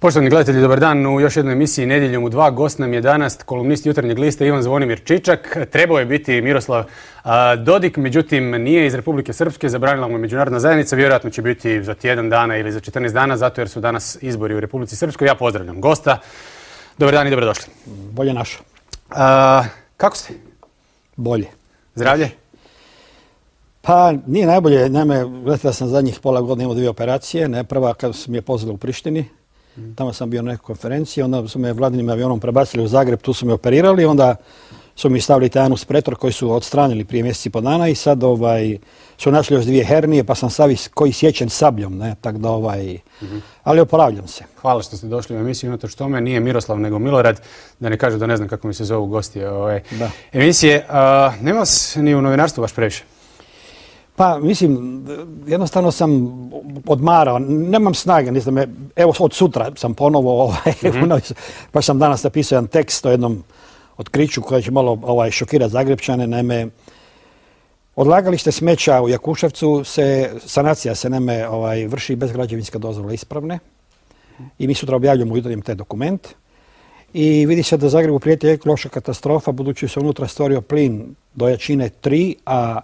Poštovani gledatelji, dobar dan u još jednoj emisiji Nedjeljom u 2. Gost nam je danas kolumnist Jutarnjeg lista Ivan Zvonimir Čičak. Trebao je biti Miroslav Dodik, međutim nije, iz Republike Srpske, zabranila mu je međunarodna zajednica. Vjerojatno će biti za tjedan dana ili za 14 dana, zato jer su danas izbori u Republici Srpskoj. Ja pozdravljam gosta. Dobar dan i dobrodošli. Bolje našo. Kako ste? Bolje. Zdravlje? Pa nije najbolje. Naime, gledajte da sam zadnjih pola godina imao 2 operacije. Ne, prva kad su mi je pozvali u Prištini. Tamo sam bio na nekoj konferenciji, onda su me vladinim avionom prebacili u Zagreb, tu su me operirali, onda su mi stavili taj anus pretor koji su odstranili prije mjeseci po dana i sad su našli još 2 hernije, pa sam sav koji sječen sabljom, ne, tak da ali oporavljam se. Hvala što ste došli u emisiju, unatoč tome nije Miroslav nego Milorad, da ne kažu da ne znam kako mi se zovu gosti emisije. Nema vas ni u novinarstvu baš previše? Pa, mislim, jednostavno sam odmarao, nemam snage, evo od sutra sam ponovo, pa sam danas napisao jedan tekst o jednom otkriću koje će malo šokirati Zagrepčane. Naime, odlagalište smeća u Jakuševcu, sanacija se vrši bez građevinske dozvole ispravne i mi sutra objavljamo u Jutarnjem taj dokument i vidi se da Zagrebu prijeti ekološka katastrofa budući se unutra stvorio plin do jačine 3, a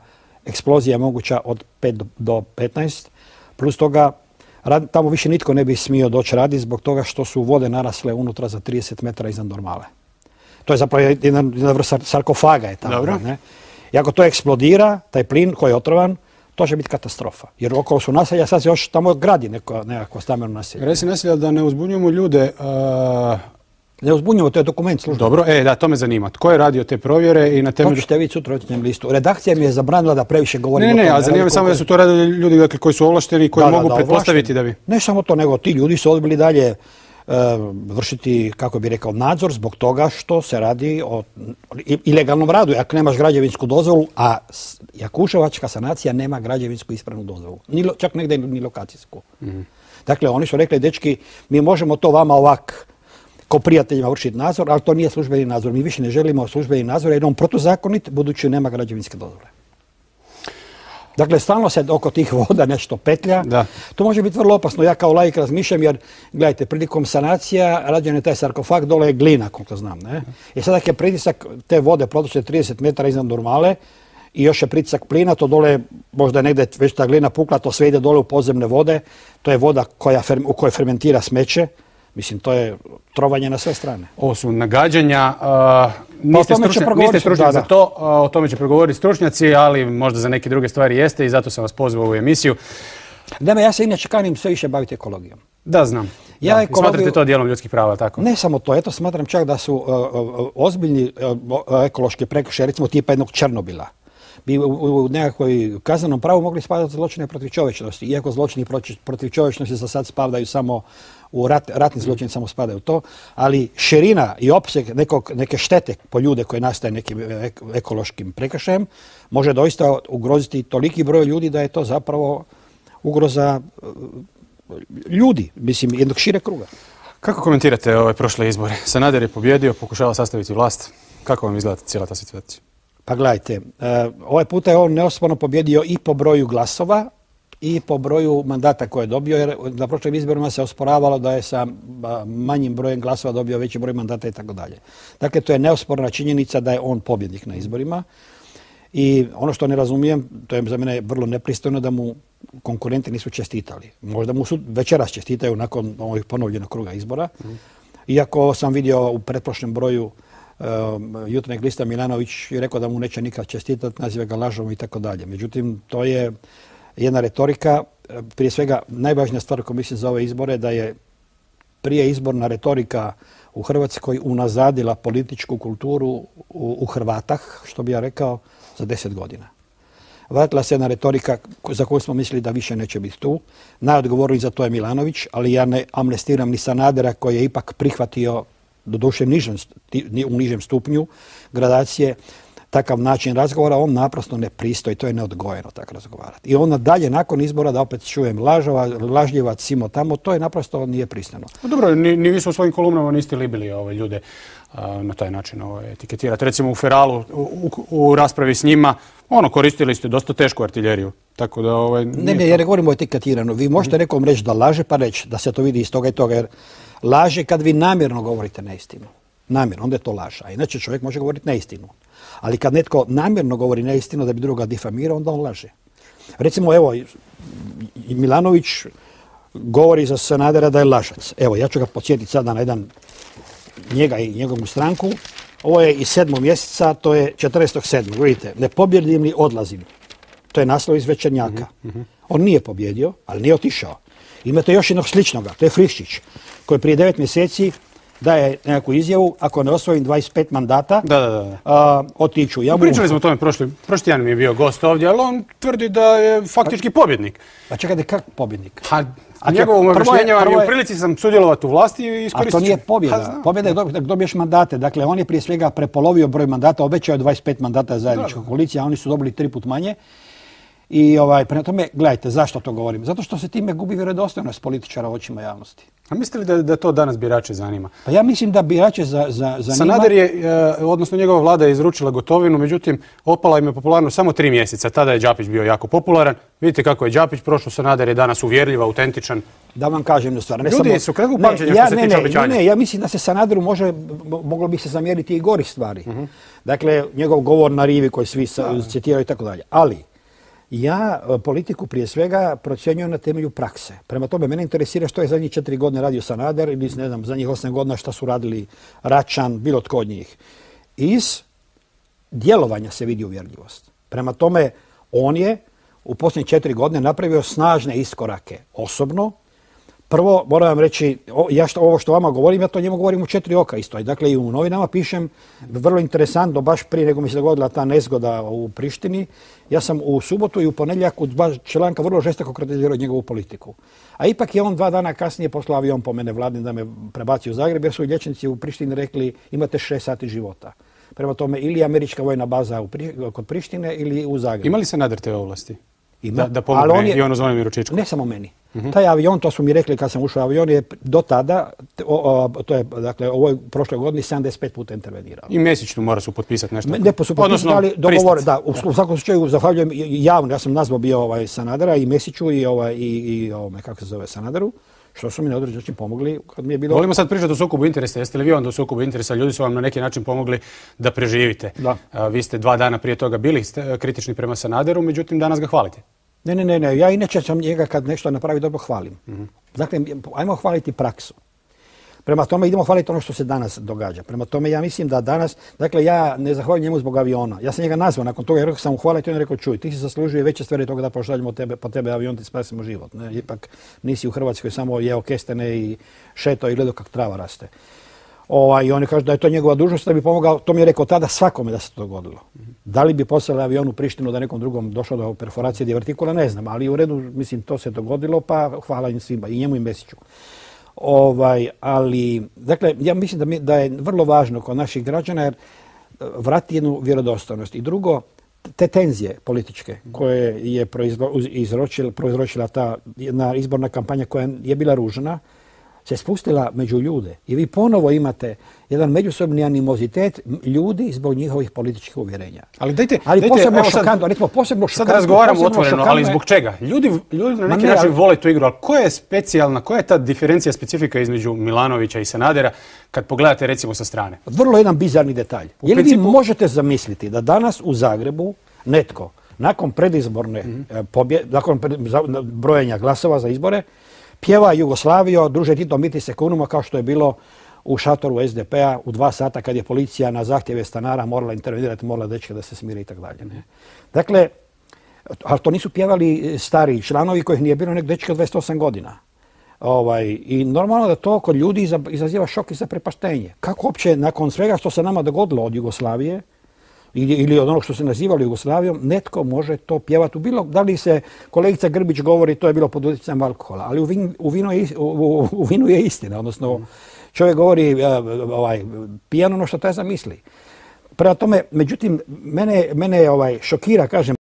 eksplozija je moguća od 5 do 15. Plus toga, tamo više nitko ne bi smio doći raditi zbog toga što su vode narasle unutra za 30 metara iznad normale. To je zapravo jedna vrsta sarkofaga je tamo. Dobro. Ne? I ako to eksplodira, taj plin koji je otrovan, to će biti katastrofa. Jer okolo su naselja, sad se još tamo gradi nekako stambeno naselje. Reci naselja da ne uzbunjujemo ljude. Ne uzbunjujemo, to je dokument službe. Dobro, da, to me zanima. Tko je radio te provjere i na temelju... To ćete vidjeti sutra u Jutarnjem listu. Redakcija mi je zabranila da previše govorim o tome. Ne, ali zanima me samo da su to radili ljudi koji su ovlašteni i koji mogu pretpostaviti da bi... Ne samo to, nego ti ljudi su odbili dalje vršiti, kako bi rekao, nadzor zbog toga što se radi o ilegalnom radu. Ako nemaš građevinsku dozvolu, a Jakuševačka sanacija nema građevinsku ispravnu dozvolu. Čak negdje ni lokacijsku. Dakle, oni su rekli, dečki, mi možemo to vama ovak ko prijateljima vršiti nadzor, ali to nije službeni nadzor. Mi više ne želimo službeni nadzor jer je on protuzakonit budući nema građevinske dozvole. Dakle, stalno se oko tih voda nešto petlja. Da. To može biti vrlo opasno. Ja kao laik razmišljam jer, gledajte, prilikom sanacija rađen je taj sarkofag, dole je glina, koliko znam. Ne? I sad ako je pritisak te vode protoče 30 metara iznad normale i još je pritisak plina, to dole možda je negdje već ta glina pukla, to sve ide dole u podzemne vode. To je voda u kojoj fermentira smeće. Mislim, to je trovanje na sve strane. Ovo su nagađanja. Niste stručnjak za to, o tome će progovoriti stručnjaci, ali možda za neke druge stvari jeste i zato sam vas pozvao u emisiju. Deme, ja se inače kanim sve više baviti ekologijom. Da, znam. Smatrate to dijelom ljudskih prava, tako? Ne samo to, eto smatram čak da su ozbiljni ekološki prekršaji, recimo tipa jednog Černobila, bi u nekakvoj kaznenom pravu mogli spadati zločine protiv čovječnosti, iako zločini protiv čovječnosti za sad spadaju samo u ratni zločini, samo spadaju u to, ali širina i opseg neke štete po ljude koje nastaje nekim ekološkim prekršajem može doista ugroziti toliki broj ljudi da je to zapravo ugroza ljudi, mislim, jednog šire kruga. Kako komentirate ove prošle izbore? Sanader je pobjedio, pokušava sastaviti vlast. Kako vam izgleda cijela ta situacija? Pa gledajte, ovaj puta je on neosporno pobjedio i po broju glasova i po broju mandata koje je dobio, jer na prošlim izborima se osporavalo da je sa manjim brojem glasova dobio veći broj mandata i tako dalje. Dakle, to je neosporna činjenica da je on pobjednik na izborima. I ono što ne razumijem, to je za mene vrlo nepristojno da mu konkurenti nisu čestitali. Možda mu večeras čestitaju nakon ovih ponovljenog kruga izbora. Iako sam vidio u pretprošlem broju Jutarnjeg lista Milanović je rekao da mu neće nikad čestitati, naziva ga lažom i tako dalje. Međutim, to je jedna retorika. Prije svega, najvažnija stvar koju mislim za ove izbore da je prije izborna retorika u Hrvatskoj unazadila političku kulturu u Hrvatah, što bi ja rekao, za 10 godina. Vratila se jedna retorika za koju smo mislili da više neće biti tu. Najodgovorniji za to je Milanović, ali ja ne amnestiram ni Sanadera koji je ipak prihvatio, doduše u nižem stupnju gradacije, takav način razgovora, on naprosto ne pristoji, to je neodgojeno tako razgovarati. I onda dalje nakon izbora da opet čujem lažljivac, simo tamo, to je naprosto nije pristojno. Dobro, ni vi su u svojim kolumnama niste libili ove ljude na taj način etiketirati. Recimo u Feralu, u raspravi s njima, koristili ste dosta tešku artiljeriju. Tako da, Ne, jer ne govorimo o etiketirano. Vi možete nekom reći da laže, pa reći da se to vidi iz toga i toga, jer laže kad vi namjerno govorite neistinu. Namjerno, onda je to laž. A inače čovjek može govoriti neistinu. Ali kad netko namjerno govori neistinu da bi druga difamirao, onda on laže. Recimo, evo, Milanović govori za Sanadera da je lažac. Evo, ja ću ga podsjetiti sada na njega i njegovu stranku. Ovo je iz 7. mjeseca, to je 14.7. Vidite, ne pobjedim li odlazim. To je naslov iz Večernjaka. On nije pobjedio, ali nije otišao. Imate još jednog sličnoga, to je Friščić, koji prije 9 mjeseci daje nekakvu izjavu, ako ne osvojim 25 mandata, otiću. Pričali smo o tome prošli tjedan mi je bio gost ovdje, ali on tvrdi da je faktički pobjednik. Pa čekajte, kako pobjednik? A njegovo objašnjenje vam je u prilici sam sudjelovati u vlasti i iskoristit ću. A to nije pobjeda. Pobjeda je da dobiješ mandate. Dakle, on je prije svega prepolovio broj mandata, obećao je 25 mandata zajedničkoj koaliciji, a oni su dobili 3 puta manje. I prema tome, gledajte, zašto to govorim? Zato što se time gubi vjerodostojnost političara u očima javnosti. A mislite li da to danas birače zanima? Pa ja mislim da birače zanima... Sanader je, odnosno njegova vlada je izručila Gotovinu, međutim, opala im je popularno samo 3 mjeseca. Tada je Đapić bio jako popularan. Vidite kako je Đapić prošao, Sanader je danas uvjerljiv, autentičan. Da vam kažem jednu stvar. Ljudi su kako pamćenje što se tiče obećanja. Ja mislim da se Sanaderu moglo bi se zamjeriti i gorih stvari. Dakle, njegov govor na rivi koji svi citiraju i tako dalje. Ali, ja politiku prije svega procjenjujem na temelju prakse. Prema tome, mene interesira što je zadnjih 4 godine radio Sanader ili ne znam, zadnjih 8 godina šta su radili Račan, bilo tko od njih. Iz djelovanja se vidi uvjerljivost. Prema tome, on je u posljednje 4 godine napravio snažne iskorake osobno. Prvo, moram vam reći, ovo što vama govorim, ja to njemu govorim u 4 oka isto. Dakle, i u novinama pišem, vrlo interesantno, baš prije nego mi se dogodila ta nezgoda u Prištini, ja sam u subotu i u ponedjeljak u 2 članka vrlo žestoko kritizirao njegovu politiku. A ipak je on 2 dana kasnije poslao avion po mene vladin da me prebaci u Zagreb, jer su liječnici u Prištini rekli imate 6 sati života. Prema tome, ili američka vojna baza kod Prištine ili u Zagrebu. Ima li Sanader te ovlasti? Da pomogne Ivanu Zvonimiru Čičku? Ne samo meni. Taj avion, to su mi rekli kad sam ušao u avion, je do tada, to je dakle ovoj prošloj godini 75 puta intervenirao. I mjesečno mora su potpisati nešto. Ne su potpisati, ali dogovor, da, u svakom slučaju zahvaljujem javno, ja sam nazvao bio Sanadera i Mesiću i kako se zove, Sanaderu, što su mi na određen način pomogli kad mi je bilo... Volimo sad pričati o sukobu interesa. Jeste li vi onda u sukobu interesa? Ljudi su vam na neki način pomogli da preživite. Vi ste 2 dana prije toga bili kritični prema Sanaderu, međutim danas ga hvalite. Ne. Ja inače sam njega kad nešto napravi dobro hvalim. Dakle, ajmo hvaliti praksu. Prema tome idemo hvaliti ono što se danas događa. Prema tome ja mislim da danas, dakle ja ne zahvaljujem njemu zbog aviona. Ja sam njega nazvao nakon toga jer sam mu hvalio i on je rekao čuj, ti si zaslužio veće stvari toga da pošaljemo po tebe avion ti spasimo život. Ne? Ipak nisi u Hrvatskoj samo jeo kestene i šeto i gledao kako trava raste. I oni kažu da je to njegova dužnost da bi pomogao, to mi je rekao tada svakome da se to dogodilo. Da li bi poslali avion u Prištinu da nekom drugom došlo do perforacije divertikula, ne znam, ali u redu, mislim, to se dogodilo, pa hvala im svima, i njemu i Mesiću. Ali, dakle, ja mislim da je vrlo važno kod naših građana jer vrati jednu vjerodostojnost. I drugo, te tenzije političke koje je proizročila ta jedna izborna kampanja koja je bila ružna, se spustila među ljude i vi ponovo imate jedan međusobni animozitet ljudi zbog njihovih političkih uvjerenja. Ali dajte posebno šokantno. Sad razgovaramo otvoreno, ali zbog čega? Ljudi na neki način vole tu igru, ali koja je ta diferencija, specifika između Milanovića i Sanadera kad pogledate recimo sa strane? Vrlo jedan bizarni detalj. Je li vi možete zamisliti da danas u Zagrebu netko nakon predizborne nakon brojenja glasova za izbore pjeva Jugoslaviju, druže Tito miti se kunuma kao što je bilo u šatoru SDP-a u 2 sata kad je policija na zahtjeve stanara morala intervenirati, morala dečke da se smiri i tako dalje. Dakle, ali to nisu pjevali stari članovi kojih nije bilo nek dečke od 28 godina. I normalno da to kod ljudi izaziva šok i zaprepaštenje. Kako uopće nakon svega što se nama dogodilo od Jugoslavije ili od onog što se nazivalo Jugoslavijom, netko može to pjevati u bilo, da li se kolegica Grbić govori to je bilo pod utjecajem alkohola, ali u vinu je istina, odnosno čovjek govori pijano ono što taj zamisli. Prema tome, međutim, mene šokira, kažem,